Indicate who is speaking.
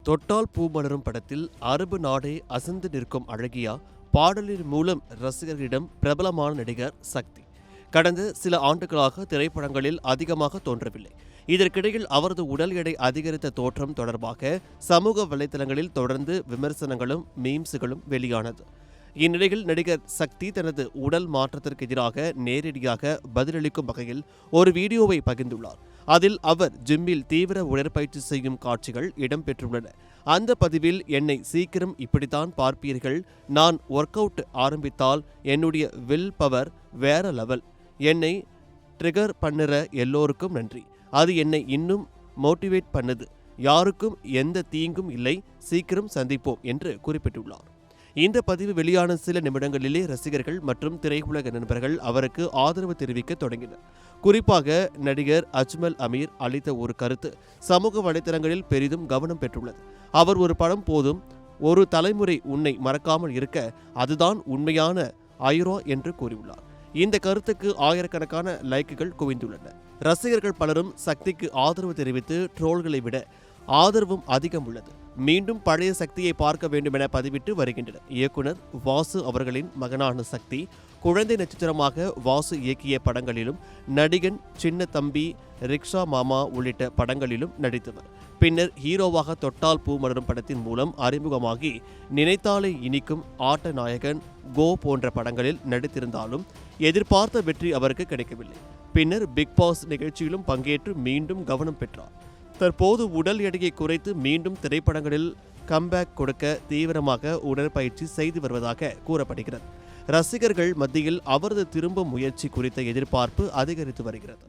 Speaker 1: தொட்டால் பூ மலரும் படத்தில் அரபு நாடே அசந்து நிற்கும் அழகியா பாடலின் மூலம் ரசிகர்களிடம் பிரபலமான நடிகர் சக்தி. கடந்த சில ஆண்டுகளாக திரைப்படங்களில் அதிகமாக தோன்றவில்லை. இதற்கிடையில் அவரது உடல் எடை அதிகரித்த தோற்றம் தொடர்பாக சமூக வலைதளங்களில் தொடர்ந்து விமர்சனங்களும் மீம்ஸுகளும் வெளியானது. இந்நிலையில் நடிகர் சக்தி தனது உடல் மாற்றத்திற்கு எதிராக நேரடியாக பதிலளிக்கும் வகையில் ஒரு வீடியோவை பகிர்ந்துள்ளார். அதில் அவர் ஜிம்மில் தீவிர உடற்பயிற்சி செய்யும் காட்சிகள் இடம்பெற்றுள்ளன. அந்த பதிவில், என்னை சீக்கிரம் இப்படித்தான் பார்ப்பீர்கள், நான் ஒர்க் அவுட் ஆரம்பித்தால் என்னுடைய வில் பவர் வேற லெவல், என்னை ட்ரிகர் பண்ணுற எல்லோருக்கும் நன்றி, அது என்னை இன்னும் மோட்டிவேட் பண்ணுது, யாருக்கும் எந்த தீங்கும் இல்லை, சீக்கிரம் சந்திப்போம் என்று குறிப்பிட்டுள்ளார். இந்த பதிவு வெளியான சில நிமிடங்களிலே ரசிகர்கள் மற்றும் திரையுலக நண்பர்கள் அவருக்கு ஆதரவு தெரிவிக்க தொடங்கினர். குறிப்பாக நடிகர் அஜ்மல் அமீர் அளித்த ஒரு கருத்து சமூக வலைதளங்களில் பெரிதும் கவனம் பெற்றுள்ளது. அவர், ஒரு படம் போதும், ஒரு தலைமுறை உன்னை மறக்காமல் இருக்க, அதுதான் உண்மையான ஐரோ என்று கூறியுள்ளார். இந்த கருத்துக்கு ஆயிரக்கணக்கான லைக்குகள் குவிந்துள்ளன. ரசிகர்கள் பலரும் சக்திக்கு ஆதரவு தெரிவித்து ட்ரோல்களை விட ஆதரவும் அதிகம் உள்ளது. மீண்டும் பழைய சக்தியை பார்க்க வேண்டும் என பதிவிட்டு வருகின்றனர். இயக்குனர் வாசு அவர்களின் மகனான சக்தி குழந்தை நட்சத்திரமாக வாசு இயக்கிய படங்களிலும் நடிகன் சின்ன தம்பி, ரிக்ஷா மாமா உள்ளிட்ட படங்களிலும் நடித்தவர். பின்னர் ஹீரோவாக தொட்டால் பூ மலரும் படத்தின் மூலம் அறிமுகமாகி நினைத்தாலே இனிக்கும், ஆட்ட நாயகன், கோ போன்ற படங்களில் நடித்திருந்தாலும் எதிர்பார்த்த வெற்றி அவருக்கு கிடைக்கவில்லை. பின்னர் பிக் பாஸ் நிகழ்ச்சியிலும் பங்கேற்று மீண்டும் கவனம் பெற்றார். தற்போது உடல் எடையை குறைத்து மீண்டும் திரைப்படங்களில் கம்பேக் கொடுக்க தீவிரமாக உடற்பயிற்சி செய்து வருவதாக கூறப்படுகிறது. ரசிகர்கள் மத்தியில் அவரது திரும்பும் முயற்சி குறித்த எதிர்பார்ப்பு அதிகரித்து வருகிறது.